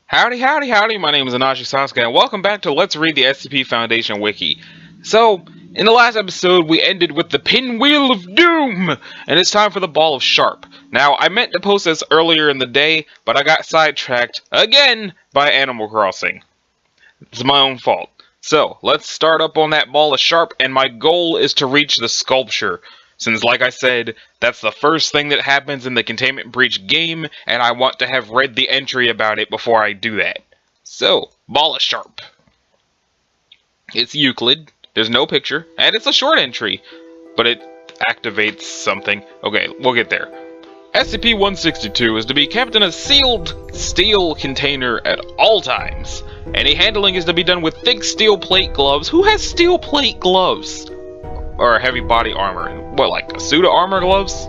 Howdy, howdy, howdy, my name is Anashi Sasuke, and welcome back to Let's Read the SCP Foundation Wiki. So, in the last episode, we ended with the Pinwheel of Doom, and it's time for the Ball of Sharp. Now, I meant to post this earlier in the day, but I got sidetracked, again, by Animal Crossing. It's my own fault. So, let's start up on that Ball of Sharp, and my goal is to reach the sculpture. Since, like I said, that's the first thing that happens in the Containment Breach game, and I want to have read the entry about it before I do that. So, Ball of Sharp. It's Euclid, there's no picture, and it's a short entry, but it activates something. Okay, we'll get there. SCP-162 is to be kept in a sealed steel container at all times. Any handling is to be done with thick steel plate gloves. Who has steel plate gloves? Or heavy body armor. What, like a suit of armor gloves?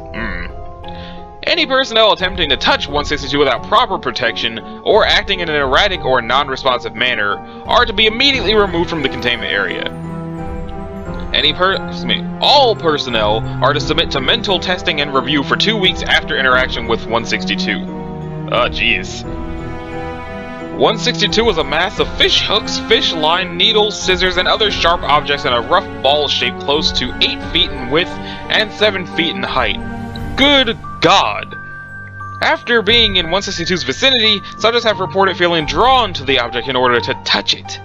Any personnel attempting to touch 162 without proper protection, or acting in an erratic or non-responsive manner, are to be immediately removed from the containment area. All personnel are to submit to mental testing and review for 2 weeks after interaction with 162. Oh, jeez. 162 is a mass of fish hooks, fish line, needles, scissors, and other sharp objects in a rough ball shape close to 8 feet in width and 7 feet in height. Good God! After being in 162's vicinity, subjects have reported feeling drawn to the object in order to touch it.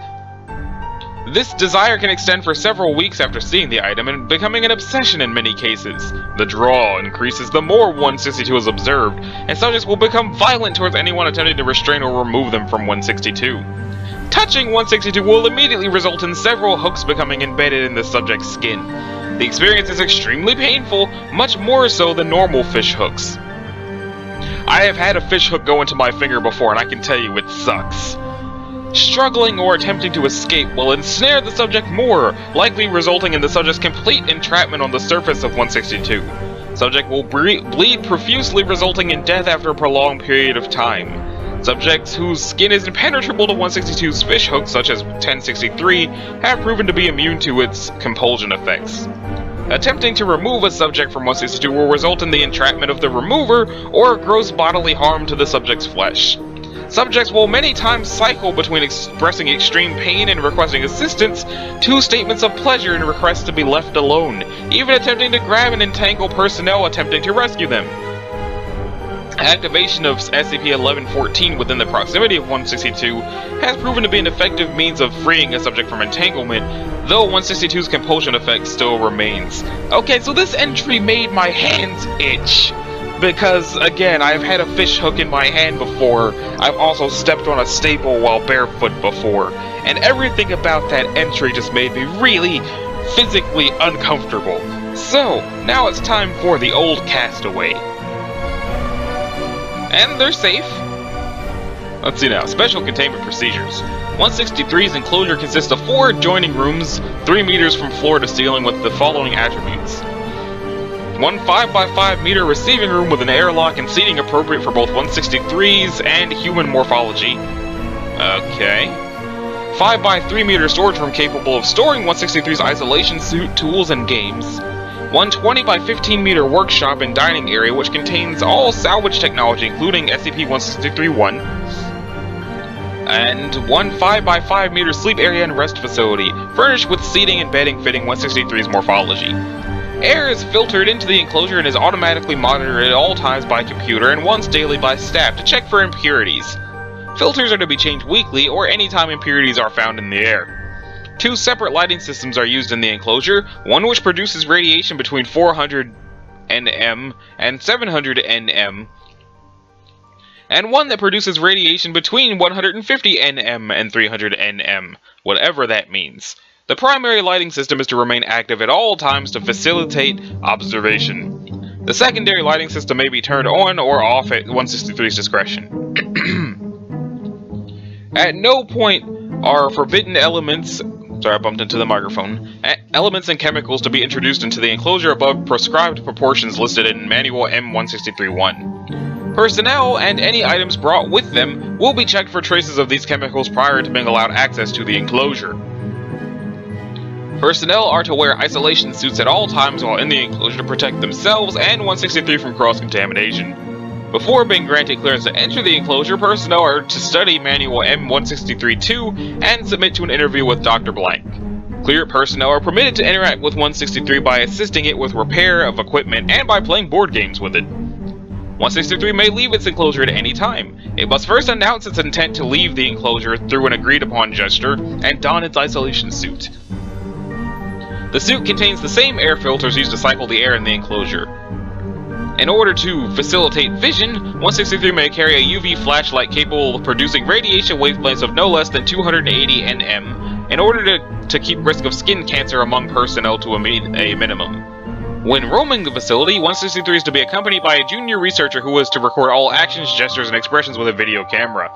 This desire can extend for several weeks after seeing the item and becoming an obsession in many cases. The draw increases the more 162 is observed, and subjects will become violent towards anyone attempting to restrain or remove them from 162. Touching 162 will immediately result in several hooks becoming embedded in the subject's skin. The experience is extremely painful, much more so than normal fish hooks. I have had a fish hook go into my finger before, and I can tell you it sucks. Struggling or attempting to escape will ensnare the subject more, likely resulting in the subject's complete entrapment on the surface of 162. Subject will bleed profusely, resulting in death after a prolonged period of time. Subjects whose skin is impenetrable to 162's fish hooks, such as 1063, have proven to be immune to its compulsion effects. Attempting to remove a subject from 162 will result in the entrapment of the remover or gross bodily harm to the subject's flesh. Subjects will many times cycle between expressing extreme pain and requesting assistance, to statements of pleasure and requests to be left alone, even attempting to grab and entangle personnel attempting to rescue them. Activation of SCP-1114 within the proximity of 162 has proven to be an effective means of freeing a subject from entanglement, though 162's compulsion effect still remains. Okay, so this entry made my hands itch. Because, again, I've had a fish hook in my hand before, I've also stepped on a staple while barefoot before, and everything about that entry just made me really physically uncomfortable. So, now it's time for the old castaway. And they're safe. Let's see now, special containment procedures. 163's enclosure consists of 4 adjoining rooms, 3 meters from floor to ceiling with the following attributes. 1 5x5 meter receiving room with an airlock and seating appropriate for both 163s and human morphology. Okay. 5x3 meter storage room capable of storing 163's isolation suit, tools, and games. 1 20x15 meter workshop and dining area which contains all salvage technology including SCP-163-1. And 1 5x5 meter sleep area and rest facility, furnished with seating and bedding fitting 163's morphology. Air is filtered into the enclosure and is automatically monitored at all times by computer and once daily by staff to check for impurities. Filters are to be changed weekly or anytime impurities are found in the air. 2 separate lighting systems are used in the enclosure, one which produces radiation between 400 nm and 700 nm, and one that produces radiation between 150 nm and 300 nm, whatever that means. The primary lighting system is to remain active at all times to facilitate observation. The secondary lighting system may be turned on or off at 163's discretion. At no point are forbidden elements, sorry I bumped into the microphone, elements and chemicals to be introduced into the enclosure above prescribed proportions listed in Manual M163-1. Personnel and any items brought with them will be checked for traces of these chemicals prior to being allowed access to the enclosure. Personnel are to wear isolation suits at all times while in the enclosure to protect themselves and 163 from cross-contamination. Before being granted clearance to enter the enclosure, personnel are to study Manual M163-2 and submit to an interview with Dr. Blank. Cleared personnel are permitted to interact with 163 by assisting it with repair of equipment and by playing board games with it. 163 may leave its enclosure at any time. It must first announce its intent to leave the enclosure through an agreed-upon gesture and don its isolation suit. The suit contains the same air filters used to cycle the air in the enclosure. In order to facilitate vision, 163 may carry a UV flashlight capable of producing radiation wavelengths of no less than 280 nm, in order to keep risk of skin cancer among personnel to a minimum. When roaming the facility, 163 is to be accompanied by a junior researcher who is to record all actions, gestures, and expressions with a video camera.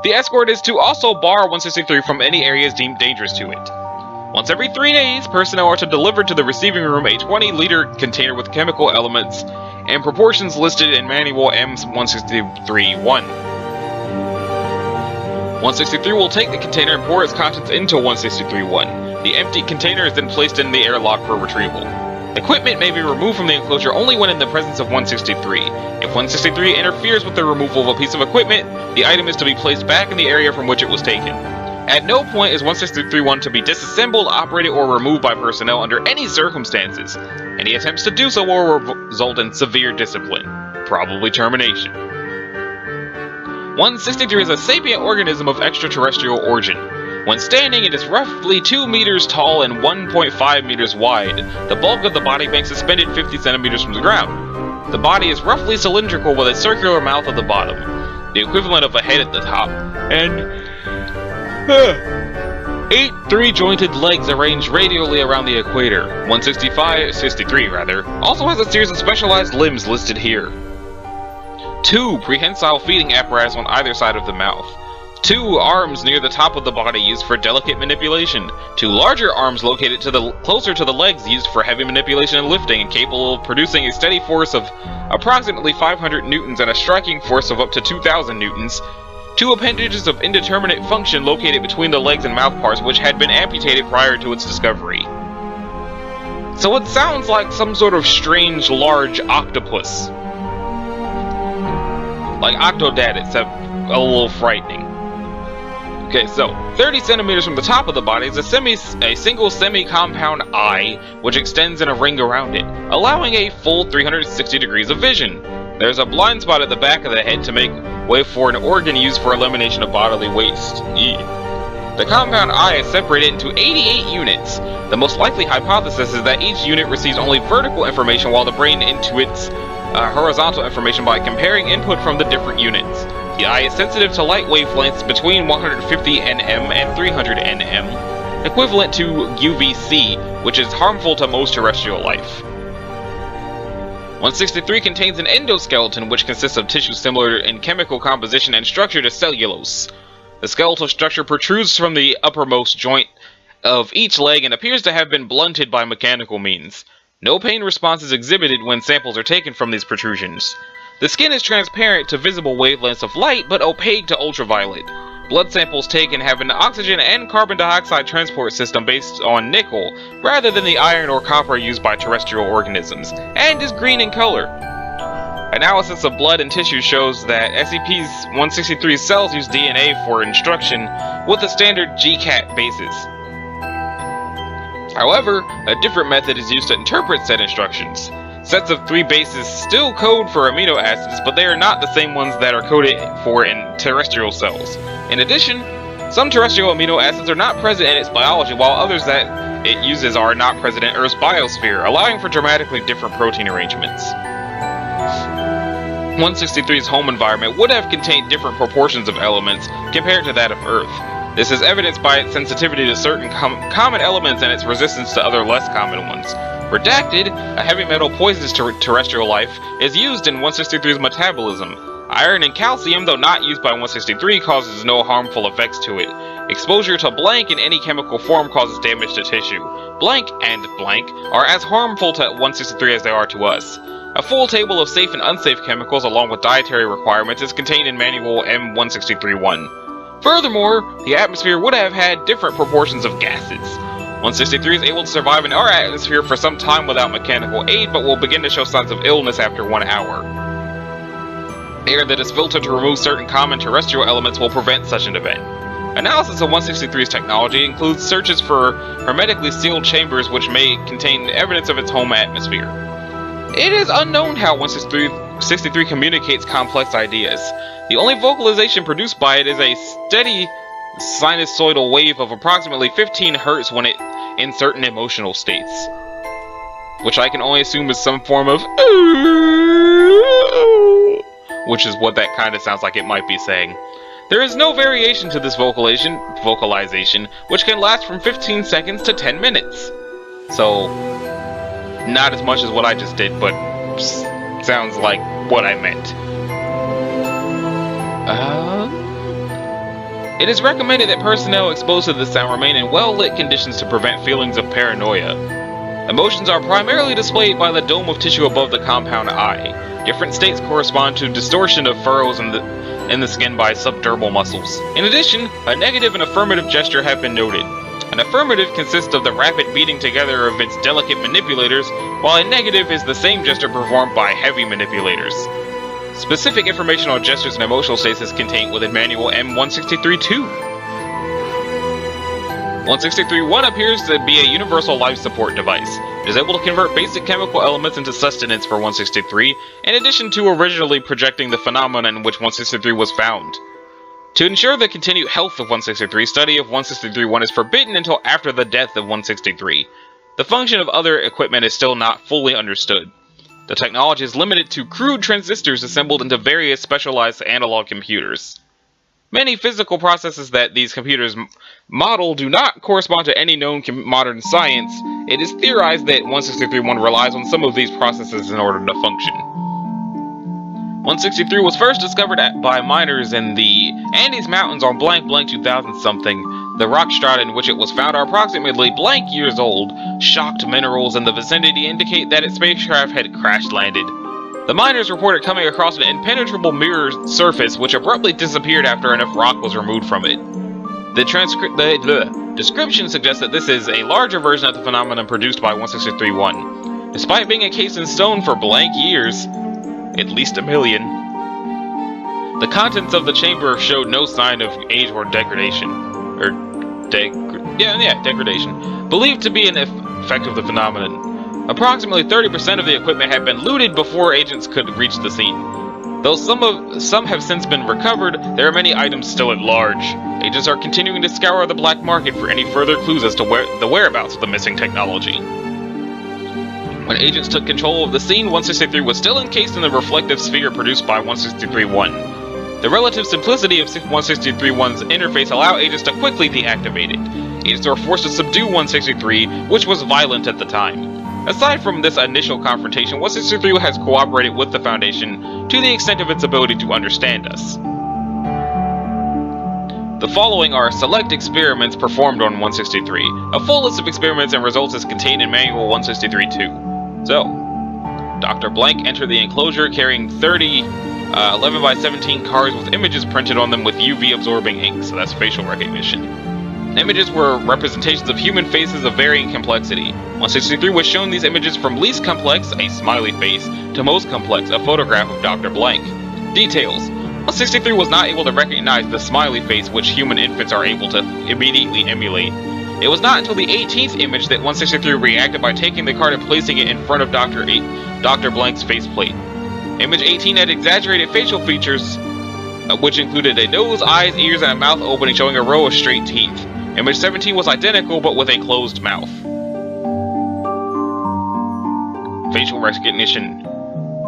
The escort is to also bar 163 from any areas deemed dangerous to it. Once every 3 days, personnel are to deliver to the receiving room a 20-liter container with chemical elements in proportions listed in Manual M163-1. 163 will take the container and pour its contents into 163-1. The empty container is then placed in the airlock for retrieval. Equipment may be removed from the enclosure only when in the presence of 163. If 163 interferes with the removal of a piece of equipment, the item is to be placed back in the area from which it was taken. At no point is 163-1 to be disassembled, operated, or removed by personnel under any circumstances. Any attempts to do so will result in severe discipline, probably termination. 163 is a sapient organism of extraterrestrial origin. When standing, it is roughly 2 meters tall and 1.5 meters wide. The bulk of the body being suspended 50 centimeters from the ground. The body is roughly cylindrical with a circular mouth at the bottom, the equivalent of a head at the top, and 8 3-jointed legs arranged radially around the equator. 163 also has a series of specialized limbs listed here. 2 prehensile feeding apparatus on either side of the mouth. 2 arms near the top of the body used for delicate manipulation. 2 larger arms located closer to the legs used for heavy manipulation and lifting, and capable of producing a steady force of approximately 500 newtons and a striking force of up to 2,000 newtons. 2 appendages of indeterminate function located between the legs and mouth parts, which had been amputated prior to its discovery. So it sounds like some sort of strange large octopus. Like Octodad, except a little frightening. Okay, so 30 centimeters from the top of the body is a single semi-compound eye, which extends in a ring around it, allowing a full 360 degrees of vision. There's a blind spot at the back of the head to make way for an organ used for elimination of bodily waste. The compound eye is separated into 88 units. The most likely hypothesis is that each unit receives only vertical information while the brain intuits horizontal information by comparing input from the different units. The eye is sensitive to light wavelengths between 150 nm and 300 nm, equivalent to UVC, which is harmful to most terrestrial life. 163 contains an endoskeleton, which consists of tissue similar in chemical composition and structure to cellulose. The skeletal structure protrudes from the uppermost joint of each leg and appears to have been blunted by mechanical means. No pain response is exhibited when samples are taken from these protrusions. The skin is transparent to visible wavelengths of light, but opaque to ultraviolet. Blood samples taken have an oxygen and carbon dioxide transport system based on nickel, rather than the iron or copper used by terrestrial organisms, and is green in color. Analysis of blood and tissue shows that SCP-163's cells use DNA for instruction with a standard GCAT basis. However, a different method is used to interpret said instructions. Sets of 3 bases still code for amino acids, but they are not the same ones that are coded for in terrestrial cells. In addition, some terrestrial amino acids are not present in its biology, while others that it uses are not present in Earth's biosphere, allowing for dramatically different protein arrangements. 163's home environment would have contained different proportions of elements compared to that of Earth. This is evidenced by its sensitivity to certain common elements and its resistance to other less common ones. Redacted, a heavy metal poisonous to terrestrial life, is used in 163's metabolism. Iron and calcium, though not used by 163, causes no harmful effects to it. Exposure to blank in any chemical form causes damage to tissue. Blank and blank are as harmful to 163 as they are to us. A full table of safe and unsafe chemicals along with dietary requirements is contained in Manual M163-1. Furthermore, the atmosphere would have had different proportions of gases. 163 is able to survive in our atmosphere for some time without mechanical aid, but will begin to show signs of illness after 1 hour. Air that is filtered to remove certain common terrestrial elements will prevent such an event. Analysis of 163's technology includes searches for hermetically sealed chambers which may contain evidence of its home atmosphere. It is unknown how 163 communicates complex ideas. The only vocalization produced by it is a steady sinusoidal wave of approximately 15 Hz when it in certain emotional states, which I can only assume is some form of which is what that kind of sounds like it might be saying. There is no variation to this vocalization, which can last from 15 seconds to 10 minutes. So, not as much as what I just did, but sounds like what I meant. It is recommended that personnel exposed to this sound remain in well-lit conditions to prevent feelings of paranoia. Emotions are primarily displayed by the dome of tissue above the compound eye. Different states correspond to distortion of furrows in the skin by subdermal muscles. In addition, a negative and affirmative gesture have been noted. An affirmative consists of the rapid beating together of its delicate manipulators, while a negative is the same gesture performed by heavy manipulators. Specific information on gestures and emotional states is contained within Manual M163-2. 163-1 appears to be a universal life support device. It is able to convert basic chemical elements into sustenance for 163, in addition to originally projecting the phenomenon in which 163 was found. To ensure the continued health of 163, study of 163-1 is forbidden until after the death of 163. The function of other equipment is still not fully understood. The technology is limited to crude transistors assembled into various specialized analog computers. Many physical processes that these computers model do not correspond to any known modern science. It is theorized that 163-1 relies on some of these processes in order to function. 163 was first discovered by miners in the Andes Mountains on blank 2000-something. The rock strata in which it was found are approximately blank years old. Shocked minerals in the vicinity indicate that its spacecraft had crash-landed. The miners reported coming across an impenetrable mirror surface which abruptly disappeared after enough rock was removed from it. The description suggests that this is a larger version of the phenomenon produced by 163-1. Despite being encased in stone for blank years, at least a million, the contents of the chamber showed no sign of age or degradation. Degradation. Believed to be an effect of the phenomenon. Approximately 30% of the equipment had been looted before agents could reach the scene. Though some have since been recovered, there are many items still at large. Agents are continuing to scour the black market for any further clues as to the whereabouts of the missing technology. When agents took control of the scene, 163 was still encased in the reflective sphere produced by 163-1. The relative simplicity of 163-1's interface allowed agents to quickly deactivate it. Agents were forced to subdue 163, which was violent at the time. Aside from this initial confrontation, 163 has cooperated with the Foundation to the extent of its ability to understand us. The following are select experiments performed on 163. A full list of experiments and results is contained in Manual 163-2. So, Dr. Blank entered the enclosure carrying 30 11x17 cards with images printed on them with UV-absorbing ink, so that's facial recognition. Images were representations of human faces of varying complexity. 163 was shown these images from least complex, a smiley face, to most complex, a photograph of Dr. Blank. Details. 163 was not able to recognize the smiley face which human infants are able to immediately emulate. It was not until the 18th image that 163 reacted by taking the card and placing it in front of Dr. Blank's faceplate. Image 18 had exaggerated facial features, which included a nose, eyes, ears, and a mouth opening showing a row of straight teeth. Image 17 was identical, but with a closed mouth. Facial recognition.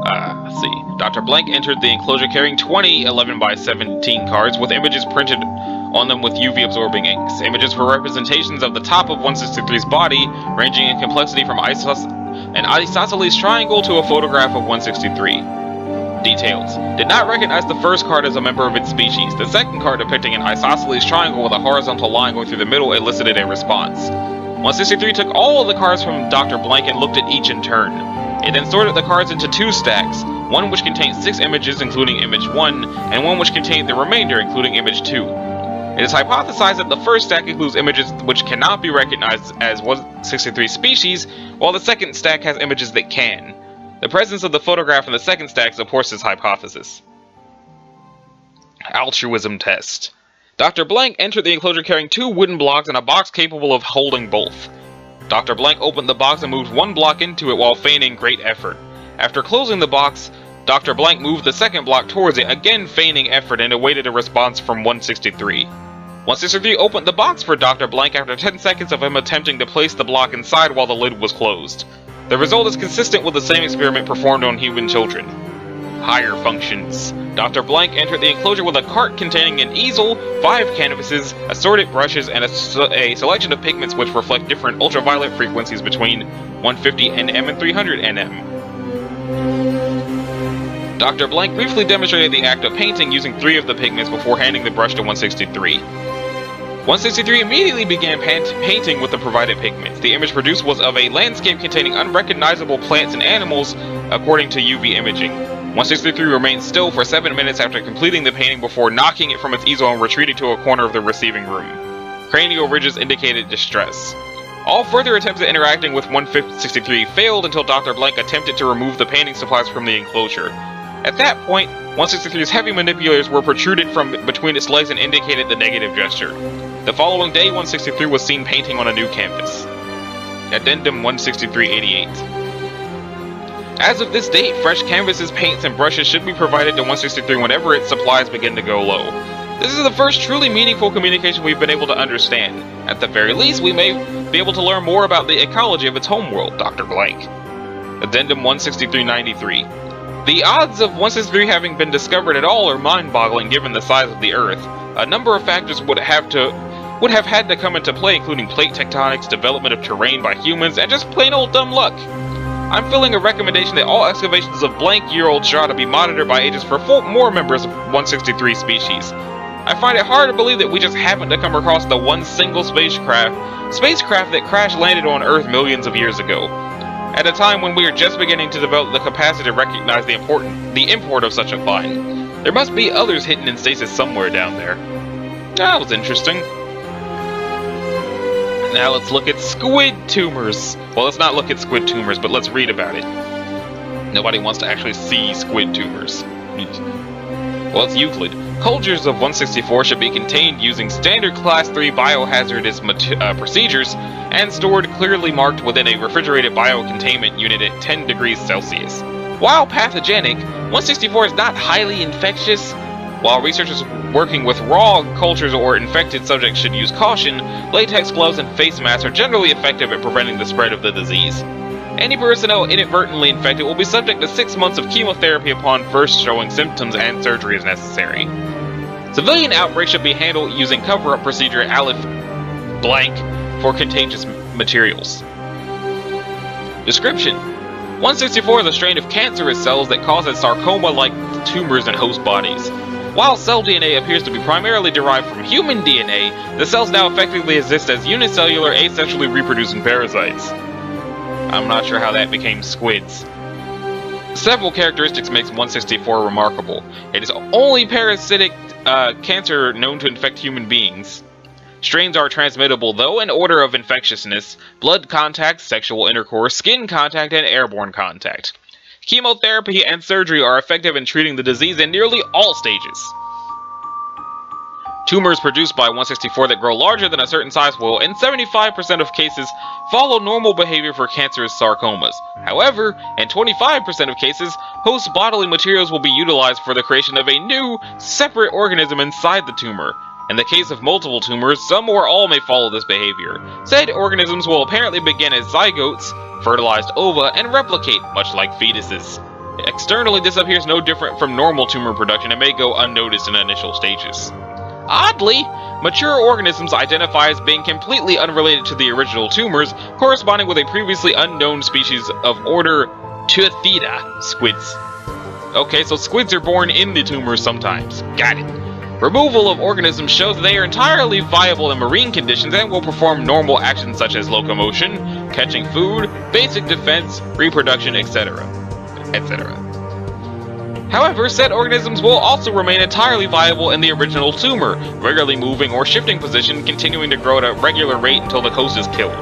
Let's see. Dr. Blank entered the enclosure carrying 20 11x17 cards with images printed on them with UV-absorbing inks. Images were representations of the top of 163's body, ranging in complexity from an isosceles triangle to a photograph of 163. Details. Did not recognize the first card as a member of its species. The second card depicting an isosceles triangle with a horizontal line going through the middle elicited a response. 163 took all of the cards from Dr. Blank and looked at each in turn. It then sorted the cards into two stacks, one which contained 6 images including image 1, and one which contained the remainder including image 2. It is hypothesized that the first stack includes images which cannot be recognized as 163's species, while the second stack has images that can. The presence of the photograph in the second stack supports this hypothesis. Altruism Test. Dr. Blank entered the enclosure carrying 2 wooden blocks and a box capable of holding both. Dr. Blank opened the box and moved 1 block into it while feigning great effort. After closing the box, Dr. Blank moved the 2nd block towards it, again feigning effort, and awaited a response from 163. 163 opened the box for Dr. Blank after 10 seconds of him attempting to place the block inside while the lid was closed. The result is consistent with the same experiment performed on human children. Higher functions. Dr. Blank entered the enclosure with a cart containing an easel, 5 canvases, assorted brushes, and a selection of pigments which reflect different ultraviolet frequencies between 150 nm and 300 nm. Dr. Blank briefly demonstrated the act of painting using 3 of the pigments before handing the brush to 163. 163 immediately began painting with the provided pigments. The image produced was of a landscape containing unrecognizable plants and animals, according to UV imaging. 163 remained still for 7 minutes after completing the painting before knocking it from its easel and retreating to a corner of the receiving room. Cranial ridges indicated distress. All further attempts at interacting with 163 failed until Dr. Blank attempted to remove the painting supplies from the enclosure. At that point, 163's heavy manipulators were protruded from between its legs and indicated the negative gesture. The following day, 163 was seen painting on a new canvas. Addendum 16388. As of this date, fresh canvases, paints, and brushes should be provided to 163 whenever its supplies begin to go low. This is the first truly meaningful communication we've been able to understand. At the very least, we may be able to learn more about the ecology of its homeworld, Dr. Blank. Addendum 16393. The odds of 163 having been discovered at all are mind-boggling given the size of the Earth. A number of factors would have had to come into play, including plate tectonics, development of terrain by humans, and just plain old dumb luck. I'm filling a recommendation that all excavations of blank-year-old strata be monitored by agents for 4 more members of 163 species. I find it hard to believe that we just happened to come across the one single spacecraft that crash-landed on Earth millions of years ago. At a time when we are just beginning to develop the capacity to recognize the import of such a find. There must be others hidden in stasis somewhere down there. That was interesting. Now let's look at squid tumors. Well, let's not look at squid tumors, but let's read about it. Nobody wants to actually see squid tumors. Well, it's Euclid. Cultures of 164 should be contained using standard Class 3 biohazardous procedures and stored clearly marked within a refrigerated biocontainment unit at 10 degrees Celsius. While pathogenic, 164 is not highly infectious. While researchers working with raw cultures or infected subjects should use caution, latex gloves and face masks are generally effective at preventing the spread of the disease. Any personnel inadvertently infected will be subject to 6 months of chemotherapy upon first showing symptoms, and surgery is necessary. Civilian outbreaks should be handled using cover-up procedure Aleph blank for contagious materials. Description: 164 is a strain of cancerous cells that causes sarcoma-like tumors in host bodies. While cell DNA appears to be primarily derived from human DNA, the cells now effectively exist as unicellular, asexually reproducing parasites. I'm not sure how that became squids. Several characteristics makes 164 remarkable. It is the only parasitic cancer known to infect human beings. Strains are transmittable, though, in order of infectiousness: blood contact, sexual intercourse, skin contact, and airborne contact. Chemotherapy and surgery are effective in treating the disease in nearly all stages. Tumors produced by 164 that grow larger than a certain size will, in 75% of cases, follow normal behavior for cancerous sarcomas. However, in 25% of cases, host bodily materials will be utilized for the creation of a new, separate organism inside the tumor. In the case of multiple tumors, some or all may follow this behavior. Said organisms will apparently begin as zygotes, fertilized ova, and replicate, much like fetuses. Externally, this appears no different from normal tumor production and may go unnoticed in initial stages. Oddly, mature organisms identify as being completely unrelated to the original tumors, corresponding with a previously unknown species of order Teuthidae squids. Okay, so squids are born in the tumors sometimes. Got it. Removal of organisms shows that they are entirely viable in marine conditions and will perform normal actions such as locomotion, catching food, basic defense, reproduction, etc. etc. However, said organisms will also remain entirely viable in the original tumor, regularly moving or shifting position, continuing to grow at a regular rate until the host is killed.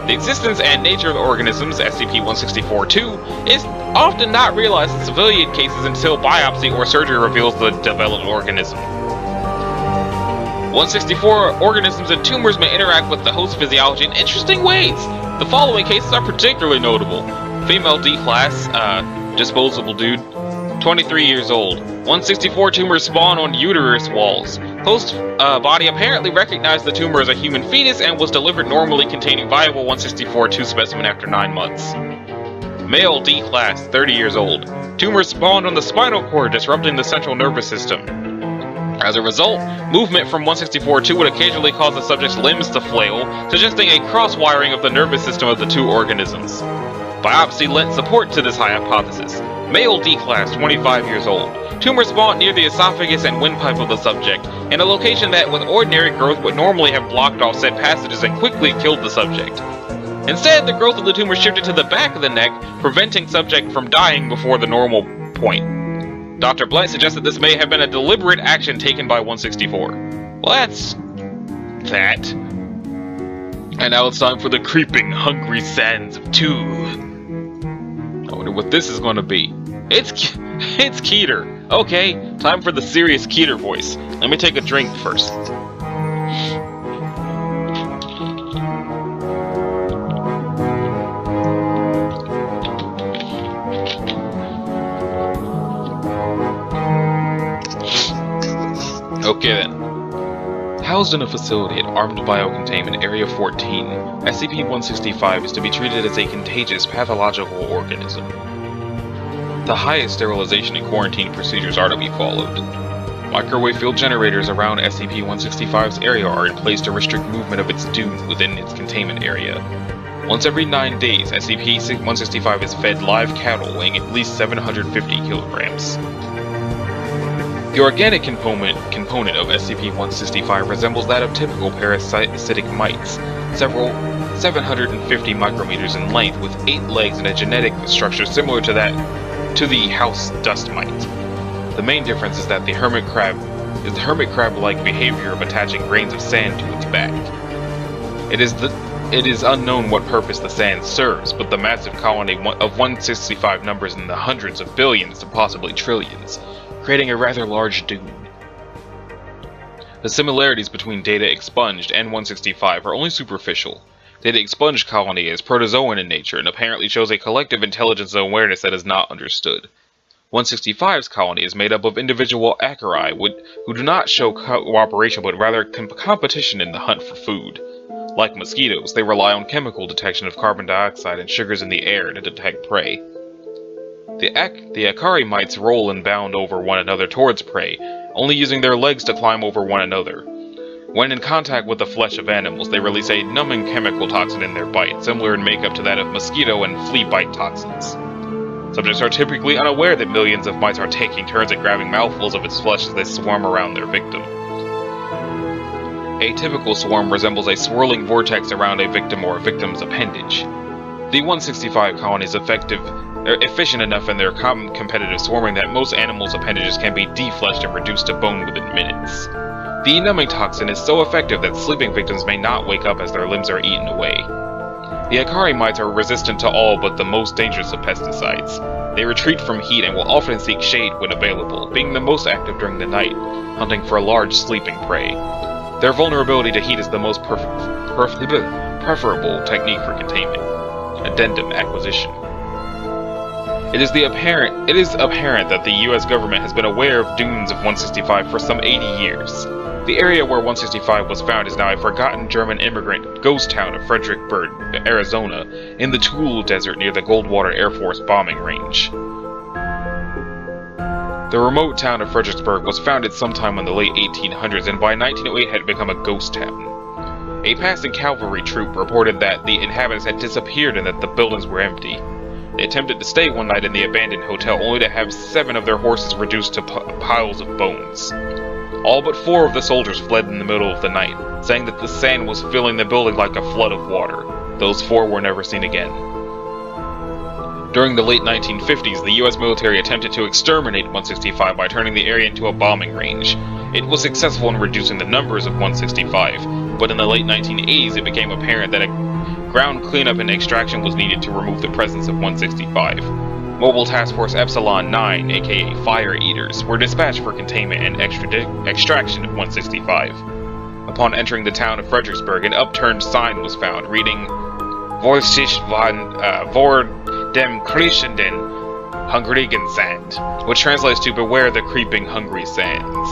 The existence and nature of the organisms, SCP-164-2, is often not realized in civilian cases until biopsy or surgery reveals the developed organism. 164 organisms and tumors may interact with the host physiology in interesting ways. The following cases are particularly notable. Female D-class, disposable dude, 23 years old. 164 tumors spawn on uterus walls. Host body apparently recognized the tumor as a human fetus and was delivered normally, containing viable 164-2 specimen after 9 months. Male D-class, 30 years old. Tumor spawned on the spinal cord, disrupting the central nervous system. As a result, movement from 164-2 would occasionally cause the subject's limbs to flail, suggesting a cross-wiring of the nervous system of the two organisms. Biopsy lent support to this hypothesis. Male D-class, 25 years old. Tumor spawned near the esophagus and windpipe of the subject, in a location that with ordinary growth would normally have blocked off said passages and quickly killed the subject. Instead, the growth of the tumor shifted to the back of the neck, preventing subject from dying before the normal point. Dr. Blight suggests that this may have been a deliberate action taken by 164. Well, that's that. And now it's time for the creeping, hungry sands of two. I wonder what this is going to be. It's Keter. Okay, time for the serious Keter voice. Let me take a drink first. Okay then. Housed in a facility at Armed Biocontainment Area 14, SCP-165 is to be treated as a contagious pathological organism. The highest sterilization and quarantine procedures are to be followed. Microwave field generators around SCP-165's area are in place to restrict movement of its dune within its containment area. Once every 9 days, SCP-165 is fed live cattle weighing at least 750 kilograms. The organic component of SCP-165 resembles that of typical parasitic mites, several 750 micrometers in length with 8 legs and a genetic structure similar to the house dust mite. The main difference is that the hermit crab-like behavior of attaching grains of sand to its back. It is unknown what purpose the sand serves, but the massive colony of 165 numbers in the hundreds of billions to possibly trillions, creating a rather large dune. The similarities between Data Expunged and 165 are only superficial. Data Expunged colony is protozoan in nature and apparently shows a collective intelligence and awareness that is not understood. 165's colony is made up of individual Acari who do not show cooperation but rather competition in the hunt for food. Like mosquitoes, they rely on chemical detection of carbon dioxide and sugars in the air to detect prey. The Acari mites roll and bound over one another towards prey, only using their legs to climb over one another. When in contact with the flesh of animals, they release a numbing chemical toxin in their bite, similar in makeup to that of mosquito and flea bite toxins. Subjects are typically unaware that millions of mites are taking turns at grabbing mouthfuls of its flesh as they swarm around their victim. A typical swarm resembles a swirling vortex around a victim or a victim's appendage. The 165 colony is efficient enough in their common competitive swarming that most animals' appendages can be defleshed and reduced to bone within minutes. The numbing toxin is so effective that sleeping victims may not wake up as their limbs are eaten away. The Acari mites are resistant to all but the most dangerous of pesticides. They retreat from heat and will often seek shade when available, being the most active during the night, hunting for large sleeping prey. Their vulnerability to heat is the most preferable technique for containment. Addendum Acquisition. It is apparent that the US government has been aware of dunes of 165 for some 80 years. The area where 165 was found is now a forgotten German immigrant ghost town of Fredericksburg, Arizona, in the Tule Desert near the Goldwater Air Force bombing range. The remote town of Fredericksburg was founded sometime in the late 1800s and by 1908 had become a ghost town. A passing cavalry troop reported that the inhabitants had disappeared and that the buildings were empty. They attempted to stay one night in the abandoned hotel only to have 7 of their horses reduced to piles of bones. All but 4 of the soldiers fled in the middle of the night, saying that the sand was filling the building like a flood of water. Those 4 were never seen again. During the late 1950s, the US military attempted to exterminate 165 by turning the area into a bombing range. It was successful in reducing the numbers of 165, but in the late 1980s it became apparent that a ground cleanup and extraction was needed to remove the presence of 165. Mobile Task Force Epsilon 9, aka Fire Eaters, were dispatched for containment and extraction of 165. Upon entering the town of Fredericksburg, an upturned sign was found reading Vorsicht vor dem kriechenden hungrigen Sand, which translates to Beware the Creeping Hungry Sands.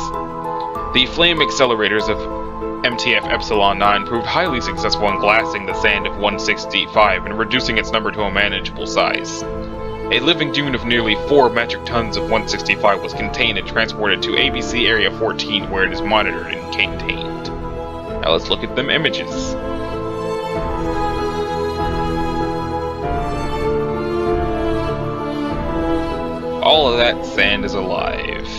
The flame accelerators of MTF Epsilon 9 proved highly successful in glassing the sand of 165 and reducing its number to a manageable size. A living dune of nearly 4 metric tons of 165 was contained and transported to ABC Area 14, where it is monitored and contained. Now let's look at them images. All of that sand is alive.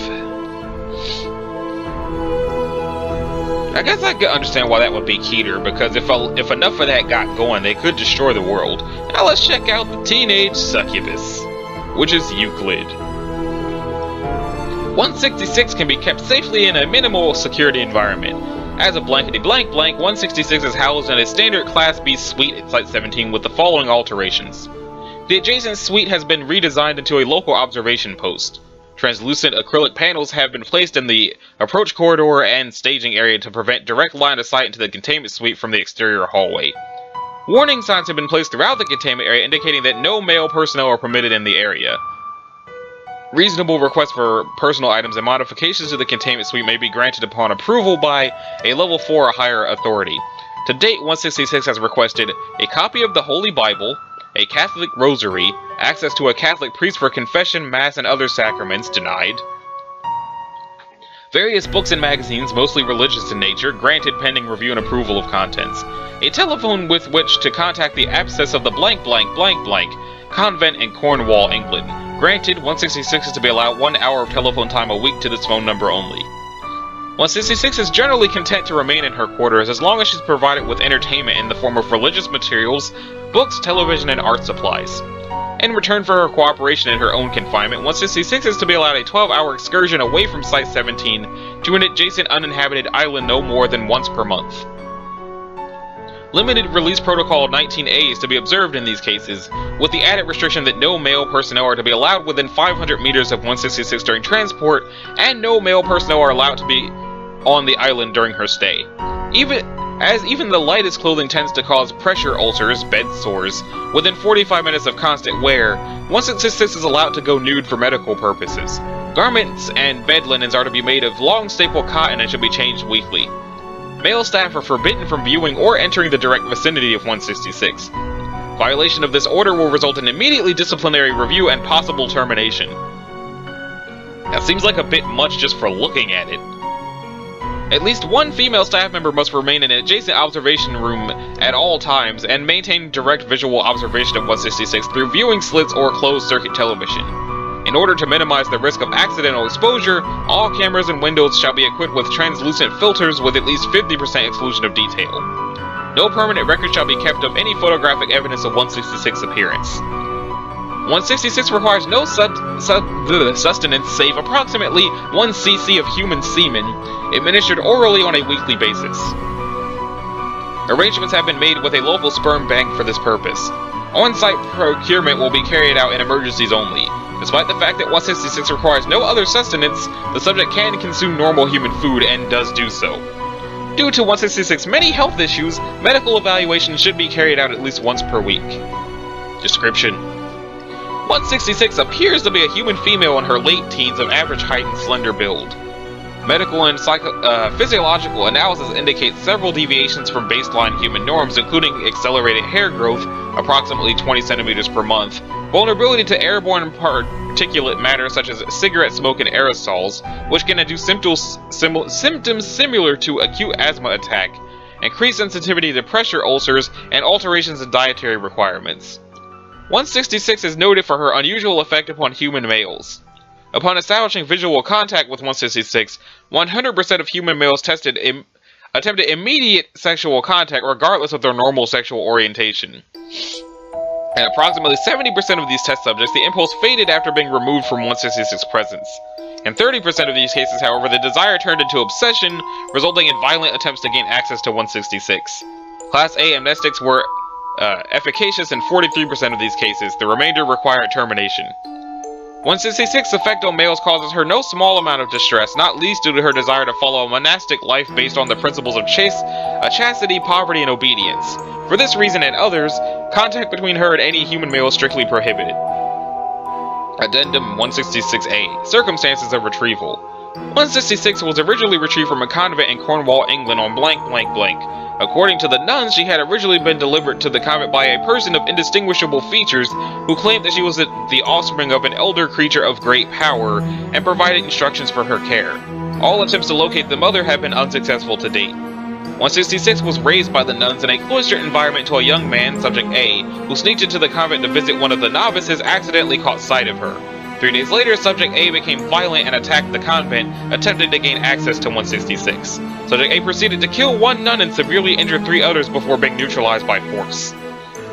I guess I could understand why that would be Keter, because if enough of that got going, they could destroy the world. Now let's check out the teenage succubus, which is Euclid. 166 can be kept safely in a minimal security environment. As a blankety blank, 166 is housed in a standard Class B suite at Site 17 with the following alterations. The adjacent suite has been redesigned into a local observation post. Translucent acrylic panels have been placed in the approach corridor and staging area to prevent direct line of sight into the containment suite from the exterior hallway. Warning signs have been placed throughout the containment area indicating that no male personnel are permitted in the area. Reasonable requests for personal items and modifications to the containment suite may be granted upon approval by a level 4 or higher authority. To date, 166 has requested a copy of the Holy Bible, a Catholic rosary, access to a Catholic priest for confession, mass, and other sacraments, denied. Various books and magazines, mostly religious in nature, granted pending review and approval of contents. A telephone with which to contact the abscess of the blank blank blank blank convent in Cornwall, England. Granted, 166 is to be allowed 1 hour of telephone time a week to this phone number only. 166 is generally content to remain in her quarters as long as she's provided with entertainment in the form of religious materials, books, television, and art supplies. In return for her cooperation in her own confinement, 166 is to be allowed a 12-hour excursion away from Site 17 to an adjacent uninhabited island no more than once per month. Limited Release Protocol 19A is to be observed in these cases, with the added restriction that no male personnel are to be allowed within 500 meters of 166 during transport, and no male personnel are allowed to be on the island during her stay. Even the lightest clothing tends to cause pressure ulcers, bed sores, within 45 minutes of constant wear, 166 is allowed to go nude for medical purposes. Garments and bed linens are to be made of long staple cotton and should be changed weekly. Male staff are forbidden from viewing or entering the direct vicinity of 166. Violation of this order will result in immediately disciplinary review and possible termination. That seems like a bit much just for looking at it. At least one female staff member must remain in an adjacent observation room at all times and maintain direct visual observation of 166 through viewing slits or closed-circuit television. In order to minimize the risk of accidental exposure, all cameras and windows shall be equipped with translucent filters with at least 50% exclusion of detail. No permanent record shall be kept of any photographic evidence of 166 appearance. 166 requires no sustenance save approximately 1 cc of human semen, administered orally on a weekly basis. Arrangements have been made with a local sperm bank for this purpose. On-site procurement will be carried out in emergencies only. Despite the fact that 166 requires no other sustenance, the subject can consume normal human food and does do so. Due to 166's many health issues, medical evaluation should be carried out at least once per week. Description: 166 appears to be a human female in her late teens of average height and slender build. Medical and physiological analysis indicates several deviations from baseline human norms, including accelerated hair growth, approximately 20 centimeters per month, vulnerability to airborne particulate matter such as cigarette smoke and aerosols, which can induce symptoms similar to acute asthma attack, increased sensitivity to pressure ulcers, and alterations in dietary requirements. 166 is noted for her unusual effect upon human males. Upon establishing visual contact with 166, 100% of human males tested attempted immediate sexual contact regardless of their normal sexual orientation. And approximately 70% of these test subjects, the impulse faded after being removed from 166's presence. In 30% of these cases, however, the desire turned into obsession, resulting in violent attempts to gain access to 166. Class A amnestics were efficacious in 43% of these cases. The remainder required termination. 166's effect on males causes her no small amount of distress, not least due to her desire to follow a monastic life based on the principles of chastity, poverty, and obedience. For this reason and others, contact between her and any human male is strictly prohibited. Addendum 166A. Circumstances of retrieval. 166 was originally retrieved from a convent in Cornwall, England on blank blank blank. According to the nuns, she had originally been delivered to the convent by a person of indistinguishable features who claimed that she was the offspring of an elder creature of great power and provided instructions for her care. All attempts to locate the mother have been unsuccessful to date. 166 was raised by the nuns in a cloistered environment until a young man, Subject A, who sneaked into the convent to visit one of the novices, accidentally caught sight of her. 3 days later, Subject A became violent and attacked the convent, attempting to gain access to 166. Subject A proceeded to kill one nun and severely injure 3 others before being neutralized by force.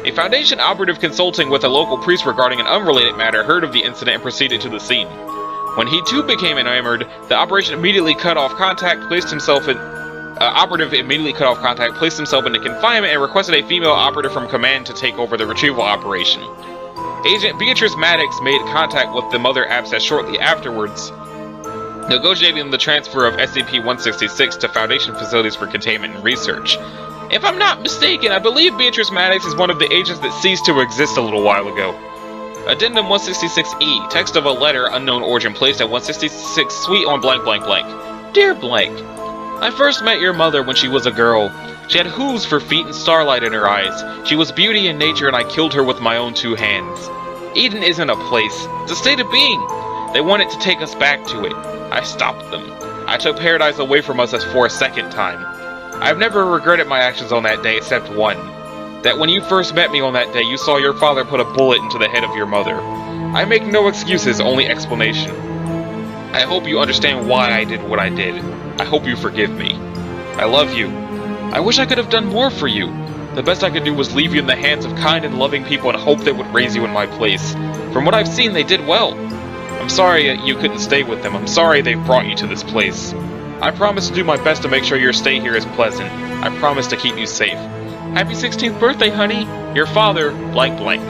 A Foundation operative consulting with a local priest regarding an unrelated matter heard of the incident and proceeded to the scene. When he too became enamored, the operation immediately cut off contact, placed himself into confinement and requested a female operative from command to take over the retrieval operation. Agent Beatrice Maddox made contact with the Mother Abscess shortly afterwards, negotiating the transfer of SCP-166 to Foundation facilities for containment and research. If I'm not mistaken, I believe Beatrice Maddox is one of the agents that ceased to exist a little while ago. Addendum 166E. Text of a letter, unknown origin, placed at 166 Suite on blank blank blank. Dear blank, I first met your mother when she was a girl. She had hooves for feet and starlight in her eyes. She was beauty in nature and I killed her with my own 2 hands. Eden isn't a place, it's a state of being. They wanted to take us back to it. I stopped them. I took paradise away from us as for a second time. I've never regretted my actions on that day except one. That when you first met me on that day, you saw your father put a bullet into the head of your mother. I make no excuses, only explanation. I hope you understand why I did what I did. I hope you forgive me. I love you. I wish I could have done more for you. The best I could do was leave you in the hands of kind and loving people and hope they would raise you in my place. From what I've seen, they did well. I'm sorry you couldn't stay with them. I'm sorry they've brought you to this place. I promise to do my best to make sure your stay here is pleasant. I promise to keep you safe. Happy 16th birthday, honey. Your father, blank blank.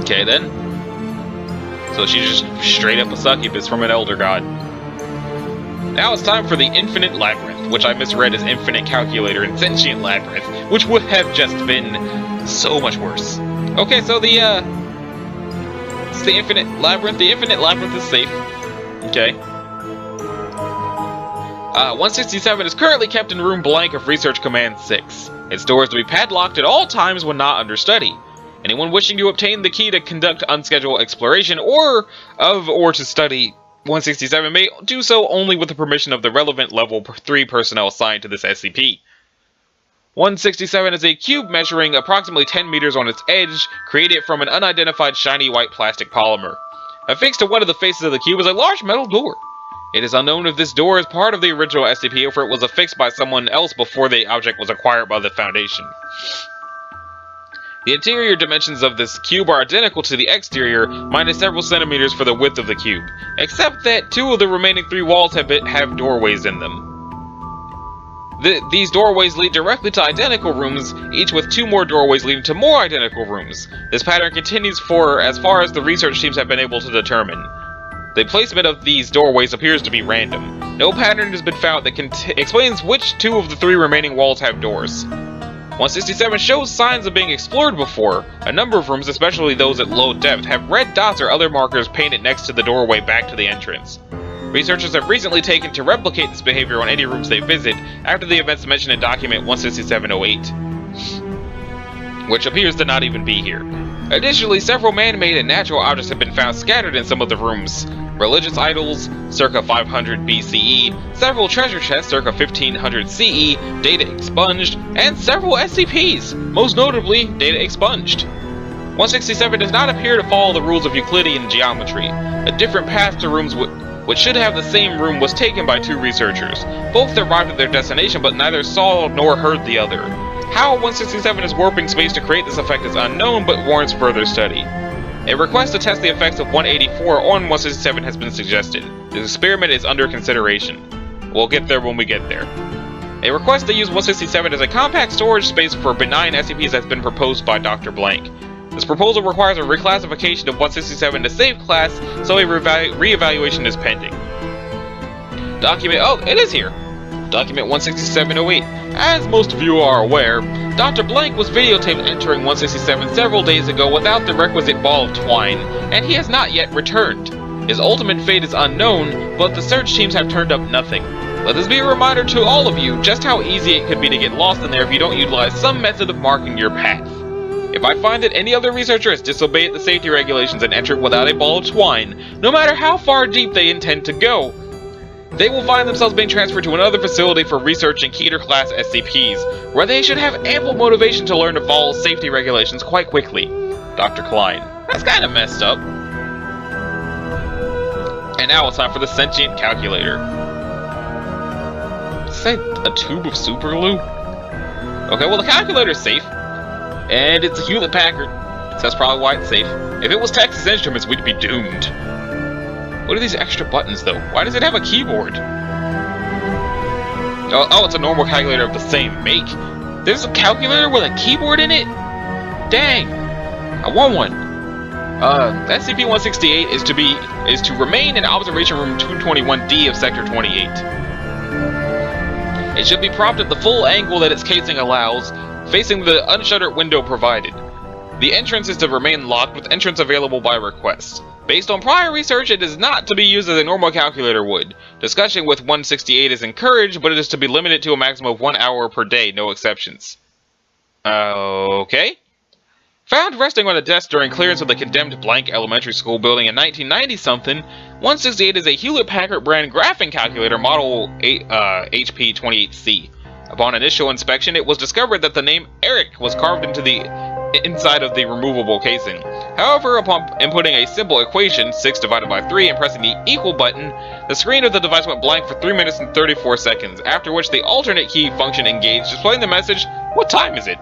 Okay then. So she's just straight up a succubus from an elder god. Now it's time for the Infinite Labyrinth, which I misread as Infinite Calculator and Sentient Labyrinth, which would have just been so much worse. Okay, so it's the Infinite Labyrinth. The Infinite Labyrinth is safe. Okay. 167 is currently kept in room blank of Research Command 6. Its doors to be padlocked at all times when not under study. Anyone wishing to obtain the key to conduct unscheduled exploration or to study 167 may do so only with the permission of the relevant level 3 personnel assigned to this SCP. 167 is a cube measuring approximately 10 meters on its edge, created from an unidentified shiny white plastic polymer. Affixed to one of the faces of the cube is a large metal door. It is unknown if this door is part of the original SCP or if it was affixed by someone else before the object was acquired by the Foundation. The interior dimensions of this cube are identical to the exterior, minus several centimeters for the width of the cube, except that 2 of the remaining 3 walls have doorways in them. These doorways lead directly to identical rooms, each with 2 more doorways leading to more identical rooms. This pattern continues for as far as the research teams have been able to determine. The placement of these doorways appears to be random. No pattern has been found that explains which 2 of the 3 remaining walls have doors. 167 shows signs of being explored before. A number of rooms, especially those at low depth, have red dots or other markers painted next to the doorway back to the entrance. Researchers have recently taken to replicate this behavior on any rooms they visit after the events mentioned in document 16708, which appears to not even be here. Additionally, several man-made and natural objects have been found scattered in some of the rooms. Religious idols, circa 500 BCE, several treasure chests, circa 1500 CE, data expunged, and several SCPs, most notably data expunged. 167 does not appear to follow the rules of Euclidean geometry. A different path to rooms which should have the same room was taken by 2 researchers. Both arrived at their destination, but neither saw nor heard the other. How 167 is warping space to create this effect is unknown, but warrants further study. A request to test the effects of 184 on 167 has been suggested. This experiment is under consideration. We'll get there when we get there. A request to use 167 as a compact storage space for benign SCPs has been proposed by Dr. Blank. This proposal requires a reclassification of 167 to safe class, so a re-evaluation is pending. Document... Oh, it is here! Document 16708. As most of you are aware, Dr. Blank was videotaped entering 167 several days ago without the requisite ball of twine, and he has not yet returned. His ultimate fate is unknown, but the search teams have turned up nothing. Let this be a reminder to all of you just how easy it could be to get lost in there if you don't utilize some method of marking your path. If I find that any other researcher has disobeyed the safety regulations and entered without a ball of twine, no matter how far deep they intend to go, they will find themselves being transferred to another facility for researching Keter-class SCPs, where they should have ample motivation to learn to follow safety regulations quite quickly. Dr. Klein. That's kind of messed up. And now it's time for the sentient calculator. Is that a tube of super glue? Okay, well the calculator's safe. And it's a Hewlett-Packard, so that's probably why it's safe. If it was Texas Instruments, we'd be doomed. What are these extra buttons, though? Why does it have a keyboard? Oh, it's a normal calculator of the same make. There's a calculator with a keyboard in it? Dang! I want one. SCP-168 is to remain in Observation Room 221D of Sector 28. It should be propped at the full angle that its casing allows, facing the unshuttered window provided. The entrance is to remain locked with entrance available by request. Based on prior research, it is not to be used as a normal calculator would. Discussion with 168 is encouraged, but it is to be limited to a maximum of 1 hour per day, no exceptions. Okay. Found resting on a desk during clearance of the condemned Blank Elementary School building in 1990-something, 168 is a Hewlett-Packard brand graphing calculator model HP28C. Upon initial inspection, it was discovered that the name Eric was carved into the inside of the removable casing. However, upon inputting a simple equation, 6 divided by 3, and pressing the equal button, the screen of the device went blank for 3 minutes and 34 seconds, after which the alternate key function engaged, displaying the message, "What time is it?"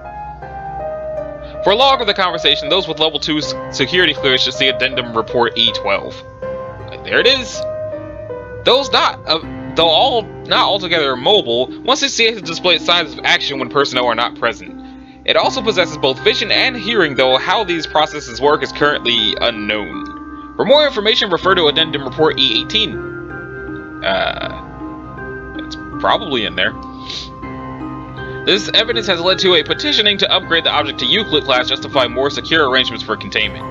For a log of the conversation, those with level 2 security clearance should see addendum report E12. There it is! Though not altogether mobile, 168 has displayed signs of action when personnel are not present. It also possesses both vision and hearing, though how these processes work is currently unknown. For more information, refer to Addendum Report E18. It's probably in there. This evidence has led to a petitioning to upgrade the object to Euclid class, justify more secure arrangements for containment.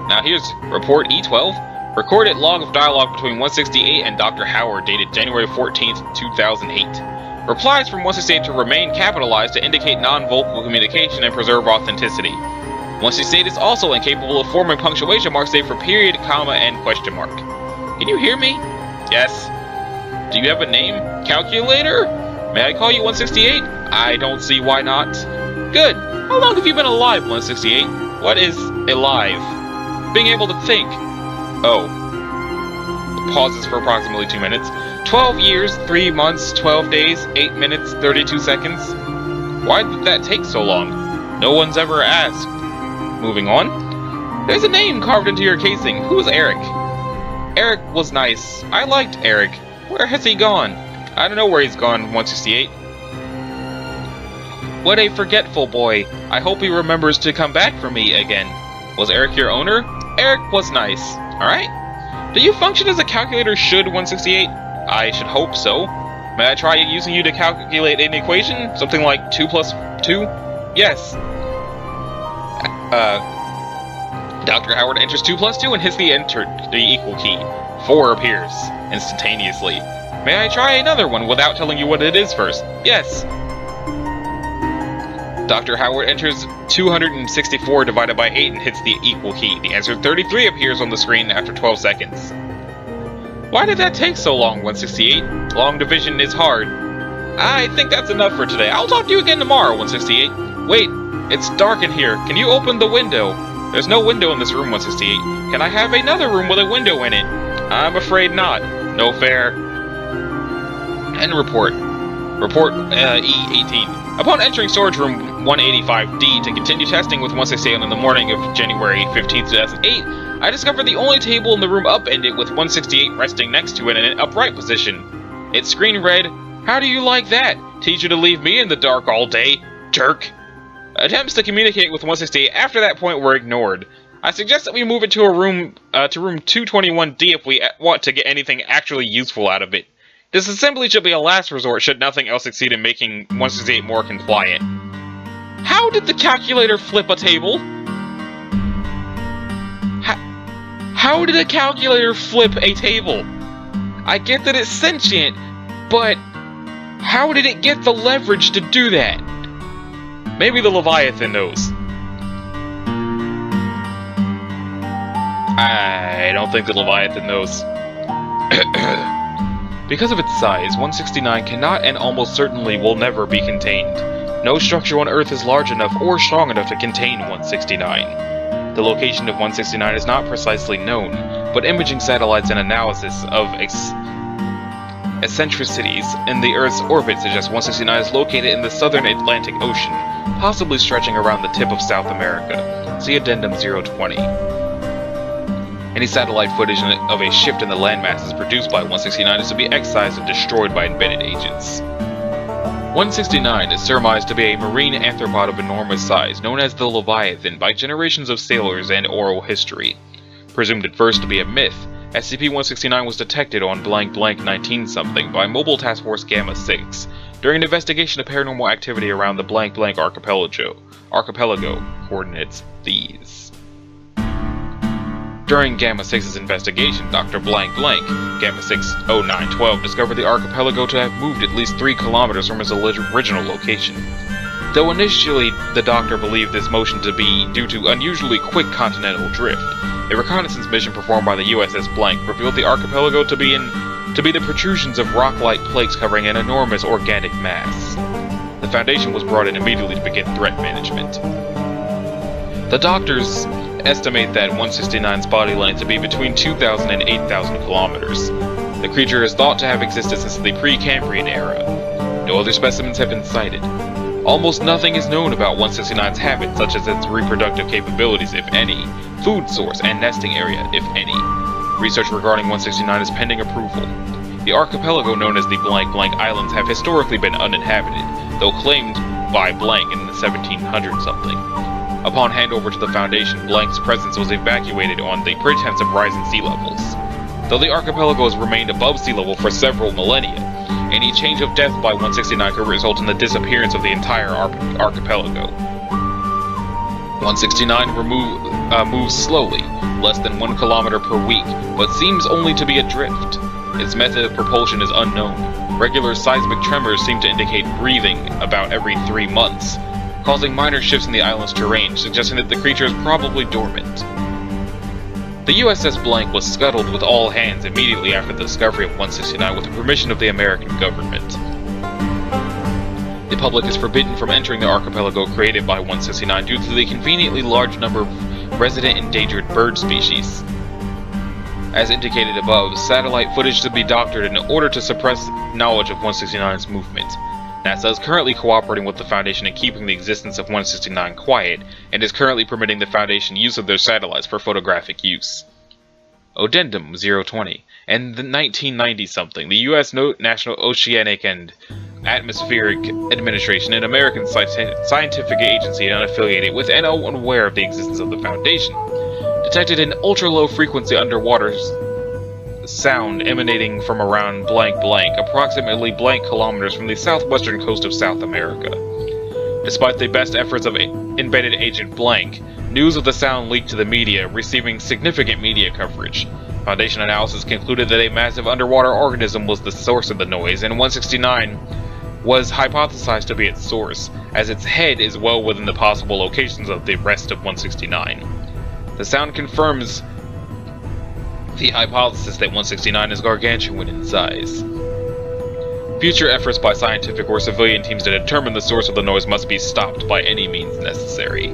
Now here's Report E12. Recorded log of dialogue between 168 and Dr. Howard, dated January 14th, 2008. Replies from 168 to remain capitalized to indicate non-vocal communication and preserve authenticity. 168 is also incapable of forming punctuation marks save for period, comma, and question mark. Can you hear me? Yes. Do you have a name? Calculator? May I call you 168? I don't see why not. Good. How long have you been alive, 168? What is alive? Being able to think. Oh. Pauses for approximately 2 minutes. 12 years, 3 months, 12 days, 8 minutes, 32 seconds. Why did that take so long? No one's ever asked. Moving on. There's a name carved into your casing. Who was Eric? Eric was nice. I liked Eric. Where has he gone? I don't know where he's gone, 168. What a forgetful boy. I hope he remembers to come back for me again. Was Eric your owner? Eric was nice. Alright. Do you function as a calculator should, 168? I should hope so. May I try using you to calculate an equation? Something like 2 plus 2? Yes. Dr. Howard enters 2 plus 2 and hits the equal key. 4 appears instantaneously. May I try another one without telling you what it is first? Yes. Dr. Howard enters 264 divided by 8 and hits the equal key. The answer 33 appears on the screen after 12 seconds. Why did that take so long, 168? Long division is hard. I think that's enough for today. I'll talk to you again tomorrow, 168. Wait, it's dark in here. Can you open the window? There's no window in this room, 168. Can I have another room with a window in it? I'm afraid not. No fair. End report. Report E18. Upon entering storage room 185D to continue testing with 168 on the morning of January 15, 2008, I discovered the only table in the room upended with 168 resting next to it in an upright position. Its screen read, How do you like that? Teach you to leave me in the dark all day, jerk. Attempts to communicate with 168 after that point were ignored. I suggest that we move it to room 221D if we want to get anything actually useful out of it. This assembly should be a last resort should nothing else succeed in making 168 more compliant. How did the calculator flip a table? How did a calculator flip a table? I get that it's sentient, but how did it get the leverage to do that? Maybe the Leviathan knows. I don't think the Leviathan knows. Because of its size, 169 cannot and almost certainly will never be contained. No structure on Earth is large enough or strong enough to contain 169. The location of 169 is not precisely known, but imaging satellites and analysis of eccentricities in the Earth's orbit suggest 169 is located in the southern Atlantic Ocean, possibly stretching around the tip of South America. See Addendum 020. Any satellite footage of a shift in the landmasses produced by 169 is to be excised and destroyed by embedded agents. 169 is surmised to be a marine arthropod of enormous size, known as the Leviathan by generations of sailors and oral history. Presumed at first to be a myth, SCP-169 was detected on blank blank 19-something by Mobile Task Force Gamma-6 during an investigation of paranormal activity around the blank blank archipelago. Coordinates these. During Gamma-6's investigation, Dr. Blank Blank, Gamma-6-0912, discovered the archipelago to have moved at least 3 kilometers from its original location. Though initially the Doctor believed this motion to be due to unusually quick continental drift, a reconnaissance mission performed by the USS Blank revealed the archipelago to be the protrusions of rock-like plates covering an enormous organic mass. The Foundation was brought in immediately to begin threat management. The Doctors estimate that 169's body length to be between 2,000 and 8,000 kilometers. The creature is thought to have existed since the pre-Cambrian era. No other specimens have been sighted. Almost nothing is known about 169's habits, such as its reproductive capabilities, if any, food source, and nesting area, if any. Research regarding 169 is pending approval. The archipelago known as the Blank Blank Islands have historically been uninhabited, though claimed by Blank in the 1700-something. Upon handover to the Foundation, Blank's presence was evacuated on the pretense of rising sea levels. Though the archipelago has remained above sea level for several millennia, any change of depth by 169 could result in the disappearance of the entire archipelago. 169 moves slowly, less than 1 kilometer per week, but seems only to be adrift. Its method of propulsion is unknown. Regular seismic tremors seem to indicate breathing about every 3 months, causing minor shifts in the island's terrain, suggesting that the creature is probably dormant. The USS Blank was scuttled with all hands immediately after the discovery of 169 with the permission of the American government. The public is forbidden from entering the archipelago created by 169 due to the conveniently large number of resident endangered bird species. As indicated above, satellite footage should be doctored in order to suppress knowledge of 169's movement. NASA is currently cooperating with the Foundation in keeping the existence of 169 quiet, and is currently permitting the Foundation use of their satellites for photographic use. Addendum 020. In the 1990-something, the U.S. National Oceanic and Atmospheric Administration, an American scientific agency unaffiliated with and unaware of the existence of the Foundation, detected an ultra-low frequency underwater sound emanating from around blank blank, approximately blank kilometers from the southwestern coast of South America. Despite the best efforts of embedded agent Blank, news of the sound leaked to the media, receiving significant media coverage. Foundation analysis concluded that a massive underwater organism was the source of the noise, and 169 was hypothesized to be its source, as its head is well within the possible locations of the rest of 169. The sound confirms the hypothesis that 169 is gargantuan in size. Future efforts by scientific or civilian teams to determine the source of the noise must be stopped by any means necessary.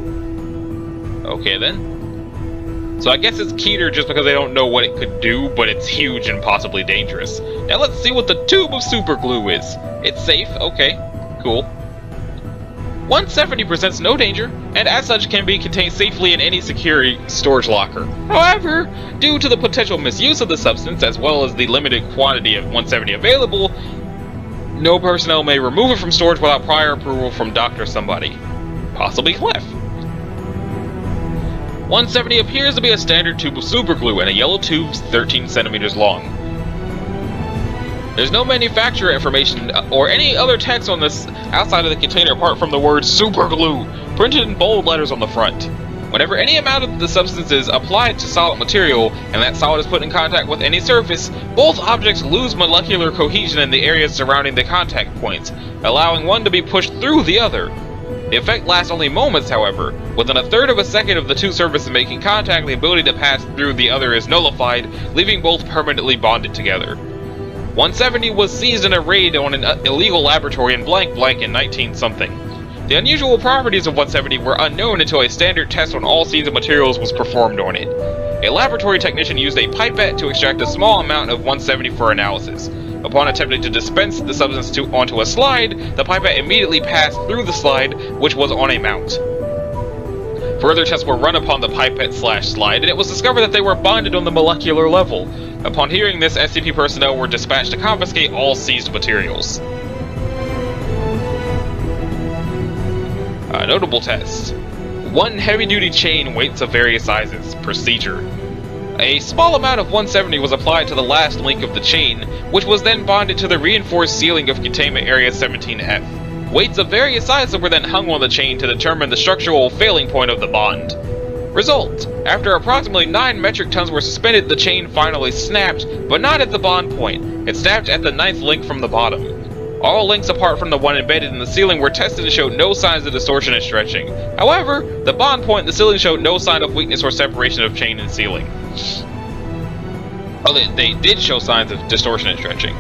Okay then. So I guess it's Keter just because they don't know what it could do, but it's huge and possibly dangerous. Now let's see what the tube of super glue is. It's safe, okay, cool. 170 presents no danger, and as such can be contained safely in any security storage locker. However, due to the potential misuse of the substance, as well as the limited quantity of 170 available, No personnel may remove it from storage without prior approval from Dr. Somebody. Possibly Clef. 170 appears to be a standard tube of superglue, and a yellow tube 13 centimeters long. There's no manufacturer information or any other text on this outside of the container apart from the word superglue, printed in bold letters on the front. Whenever any amount of the substance is applied to solid material, and that solid is put in contact with any surface, both objects lose molecular cohesion in the areas surrounding the contact points, allowing one to be pushed through the other. The effect lasts only moments, however. Within a third of a second of the two surfaces making contact, the ability to pass through the other is nullified, leaving both permanently bonded together. 170 was seized in a raid on an illegal laboratory in blank in 19-something. The unusual properties of 170 were unknown until a standard test on all seeds of materials was performed on it. A laboratory technician used a pipette to extract a small amount of 170 for analysis. Upon attempting to dispense the substance onto a slide, the pipette immediately passed through the slide, which was on a mount. Further tests were run upon the pipette/slide, and it was discovered that they were bonded on the molecular level. Upon hearing this, SCP personnel were dispatched to confiscate all seized materials. Notable tests. 1 heavy-duty chain, weights of various sizes. Procedure. A small amount of 170 was applied to the last link of the chain, which was then bonded to the reinforced ceiling of Containment Area 17F. Weights of various sizes were then hung on the chain to determine the structural failing point of the bond. Result: after approximately 9 metric tons were suspended, the chain finally snapped, but not at the bond point. It snapped at the 9th link from the bottom. All links apart from the one embedded in the ceiling were tested and showed no signs of distortion and stretching. However, the bond point in the ceiling showed no sign of weakness or separation of chain and ceiling. Oh, they did show signs of distortion and stretching.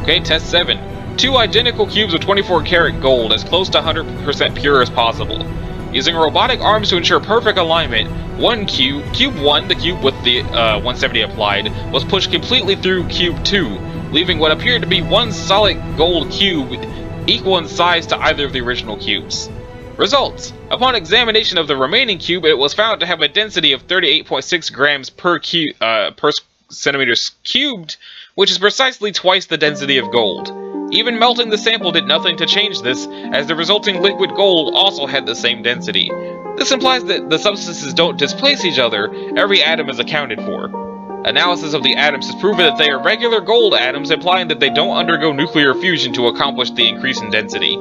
Okay, test 7. 2 identical cubes of 24 karat gold, as close to 100% pure as possible. Using robotic arms to ensure perfect alignment, Cube 1, the cube with the 170 applied, was pushed completely through Cube 2, leaving what appeared to be one solid gold cube equal in size to either of the original cubes. Results: upon examination of the remaining cube, it was found to have a density of 38.6 grams per centimeters cubed, which is precisely twice the density of gold. Even melting the sample did nothing to change this, as the resulting liquid gold also had the same density. This implies that the substances don't displace each other, every atom is accounted for. Analysis of the atoms has proven that they are regular gold atoms, implying that they don't undergo nuclear fusion to accomplish the increase in density.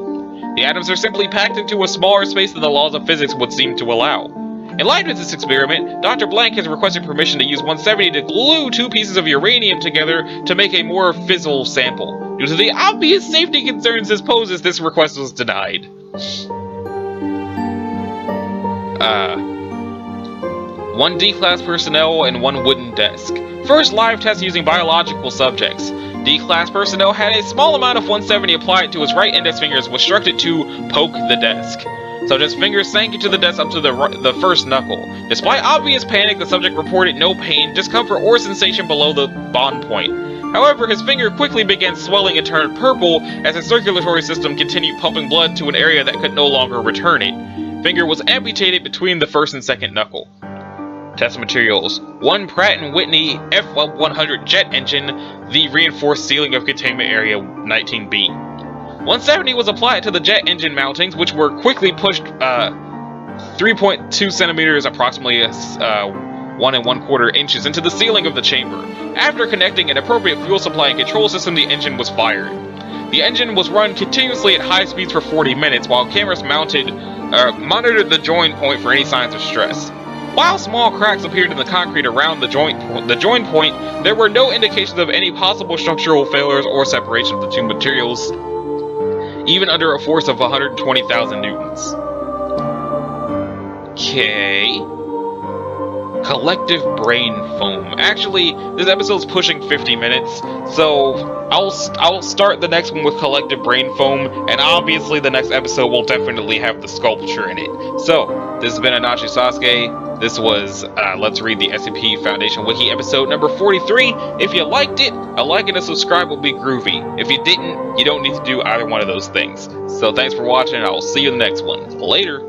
The atoms are simply packed into a smaller space than the laws of physics would seem to allow. In light of this experiment, Dr. Blank has requested permission to use 170 to glue 2 pieces of uranium together to make a more fizzle sample. Due to the obvious safety concerns this poses, this request was denied. 1 D-Class personnel and 1 wooden desk. First live test using biological subjects. D-Class personnel had a small amount of 170 applied to his right index fingers, was instructed to poke the desk. Subject's fingers sank into the desk up to the first knuckle. Despite obvious panic, the subject reported no pain, discomfort, or sensation below the bond point. However, his finger quickly began swelling and turned purple as his circulatory system continued pumping blood to an area that could no longer return it. Finger was amputated between the first and second knuckle. Test materials: 1 Pratt & Whitney F100 jet engine, the reinforced ceiling of Containment Area 19B. 170 was applied to the jet engine mountings, which were quickly pushed 3.2 centimeters, approximately 1 1/4 inches, into the ceiling of the chamber. After connecting an appropriate fuel supply and control system, the engine was fired. The engine was run continuously at high speeds for 40 minutes, while cameras monitored the join point for any signs of stress. While small cracks appeared in the concrete around the join point, there were no indications of any possible structural failures or separation of the two materials, even under a force of 120,000 newtons. Okay. Collective brain foam. Actually, this episode's pushing 50 minutes, so I'll start the next one with collective brain foam, and obviously the next episode will definitely have the sculpture in it. So, this has been Anachi Sasuke. This was Let's Read the SCP Foundation Wiki episode number 43. If you liked it, a like and a subscribe will be groovy. If you didn't, you don't need to do either one of those things. So thanks for watching, and I will see you in the next one. Later!